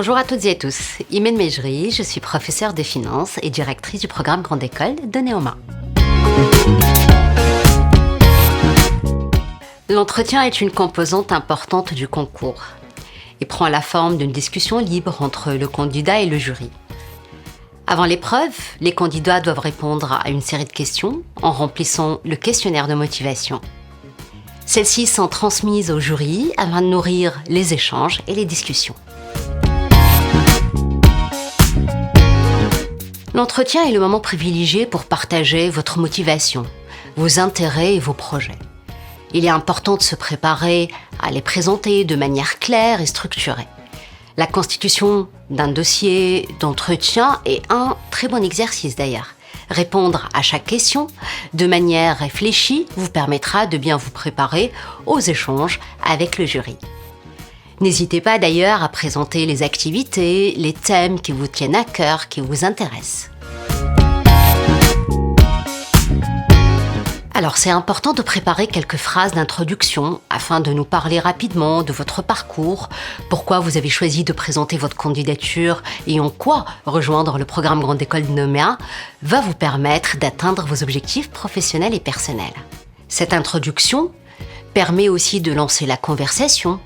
Bonjour à toutes et à tous, Imen Mejri, je suis professeure de finance et directrice du programme Grande École de Neoma. L'entretien est une composante importante du concours et prend la forme d'une discussion libre entre le candidat et le jury. Avant l'épreuve, les candidats doivent répondre à une série de questions en remplissant le questionnaire de motivation. Celles-ci sont transmises au jury afin de nourrir les échanges et les discussions. L'entretien est le moment privilégié pour partager votre motivation, vos intérêts et vos projets. Il est important de se préparer à les présenter de manière claire et structurée. La constitution d'un dossier d'entretien est un très bon exercice d'ailleurs. Répondre à chaque question de manière réfléchie vous permettra de bien vous préparer aux échanges avec le jury. N'hésitez pas d'ailleurs à présenter les activités, les thèmes qui vous tiennent à cœur, qui vous intéressent. Alors c'est important de préparer quelques phrases d'introduction afin de nous parler rapidement de votre parcours, pourquoi vous avez choisi de présenter votre candidature et en quoi rejoindre le programme Grande École de Neoma va vous permettre d'atteindre vos objectifs professionnels et personnels. Cette introduction permet aussi de lancer la conversation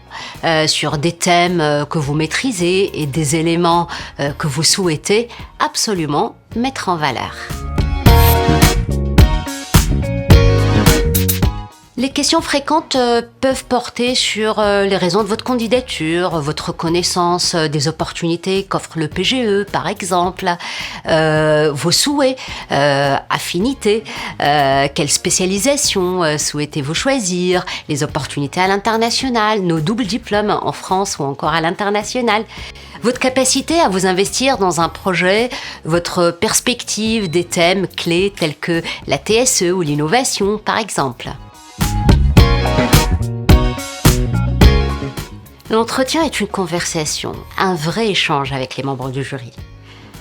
sur des thèmes que vous maîtrisez et des éléments que vous souhaitez absolument mettre en valeur. Les questions fréquentes peuvent porter sur les raisons de votre candidature, votre connaissance des opportunités qu'offre le PGE par exemple, vos souhaits, affinités, quelle spécialisation souhaitez-vous choisir, les opportunités à l'international, nos doubles diplômes en France ou encore à l'international, votre capacité à vous investir dans un projet, votre perspective des thèmes clés tels que la TSE ou l'innovation par exemple. L'entretien est une conversation, un vrai échange avec les membres du jury.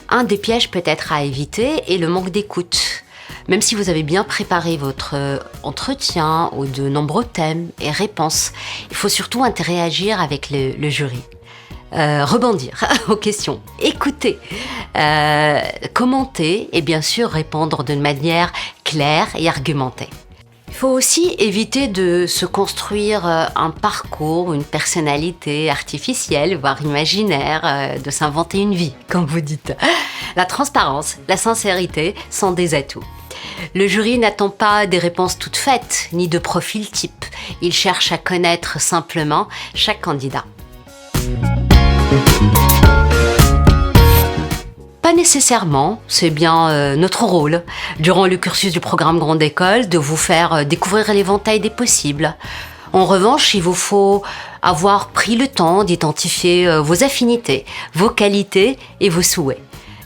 Un des pièges peut-être à éviter est le manque d'écoute. Même si vous avez bien préparé votre entretien aux de nombreux thèmes et réponses, il faut surtout interagir avec le jury. Rebondir aux questions, écouter, commenter et bien sûr répondre d'une manière claire et argumentée. Il faut aussi éviter de se construire un parcours, une personnalité artificielle, voire imaginaire, de s'inventer une vie, comme vous dites. La transparence, la sincérité sont des atouts. Le jury n'attend pas des réponses toutes faites, ni de profil type. Il cherche à connaître simplement chaque candidat. Pas nécessairement, c'est bien notre rôle, durant le cursus du programme Grande École, de vous faire découvrir l'éventail des possibles. En revanche, il vous faut avoir pris le temps d'identifier vos affinités, vos qualités et vos souhaits.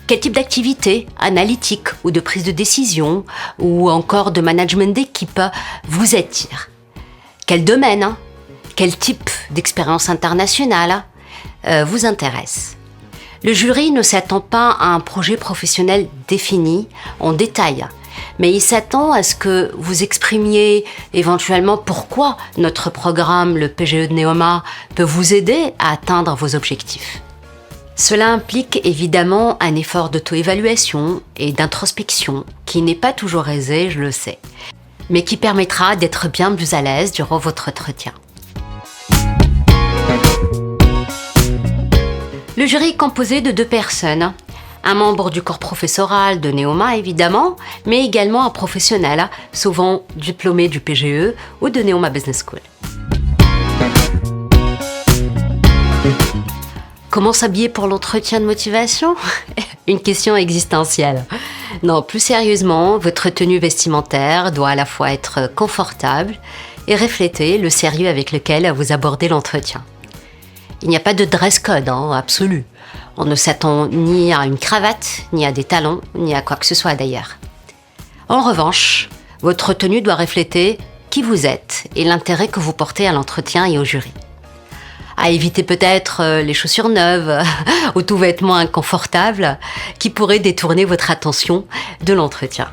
Quel type d'activité, analytique ou de prise de décision, ou encore de management d'équipe, vous attire? Quel domaine, quel type d'expérience internationale vous intéresse? Le jury ne s'attend pas à un projet professionnel défini en détail, mais il s'attend à ce que vous exprimiez éventuellement pourquoi notre programme, le PGE de Neoma, peut vous aider à atteindre vos objectifs. Cela implique évidemment un effort d'auto-évaluation et d'introspection qui n'est pas toujours aisé, je le sais, mais qui permettra d'être bien plus à l'aise durant votre entretien. Le jury est composé de 2 personnes, un membre du corps professoral de Neoma évidemment, mais également un professionnel, souvent diplômé du PGE ou de Neoma Business School. Comment s'habiller pour l'entretien de motivation? Une question existentielle. Non, plus sérieusement, votre tenue vestimentaire doit à la fois être confortable et refléter le sérieux avec lequel vous abordez l'entretien. Il n'y a pas de dress code absolu. On ne s'attend ni à une cravate, ni à des talons, ni à quoi que ce soit d'ailleurs. En revanche, votre tenue doit refléter qui vous êtes et l'intérêt que vous portez à l'entretien et au jury. À éviter peut-être les chaussures neuves ou tout vêtement inconfortable qui pourraient détourner votre attention de l'entretien.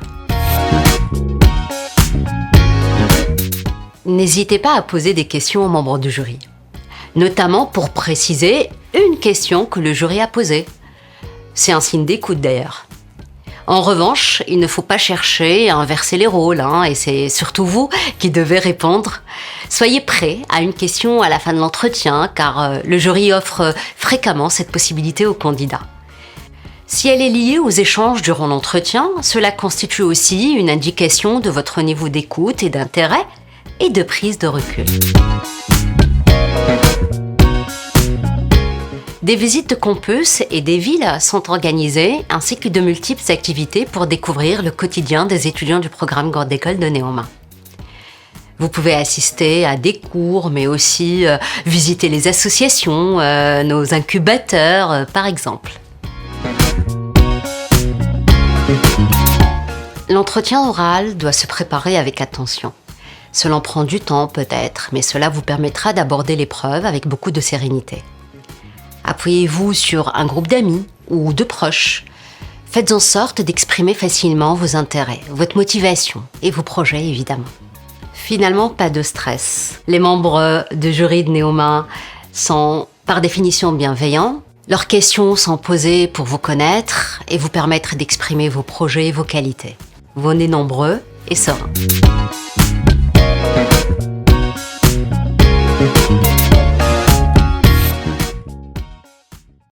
N'hésitez pas à poser des questions aux membres du jury, notamment pour préciser une question que le jury a posée. C'est un signe d'écoute d'ailleurs. En revanche, il ne faut pas chercher à inverser les rôles, et c'est surtout vous qui devez répondre. Soyez prêts à une question à la fin de l'entretien, car le jury offre fréquemment cette possibilité aux candidats. Si elle est liée aux échanges durant l'entretien, cela constitue aussi une indication de votre niveau d'écoute et d'intérêt et de prise de recul. Des visites de campus et des villes sont organisées, ainsi que de multiples activités pour découvrir le quotidien des étudiants du programme Grande École de Néoma. Vous pouvez assister à des cours, mais aussi visiter les associations, nos incubateurs, par exemple. L'entretien oral doit se préparer avec attention. Cela prend du temps peut-être, mais cela vous permettra d'aborder l'épreuve avec beaucoup de sérénité. Appuyez-vous sur un groupe d'amis ou de proches. Faites en sorte d'exprimer facilement vos intérêts, votre motivation et vos projets évidemment. Finalement, pas de stress. Les membres du jury de Néoma sont par définition bienveillants. Leurs questions sont posées pour vous connaître et vous permettre d'exprimer vos projets et vos qualités. Venez nombreux et sereins.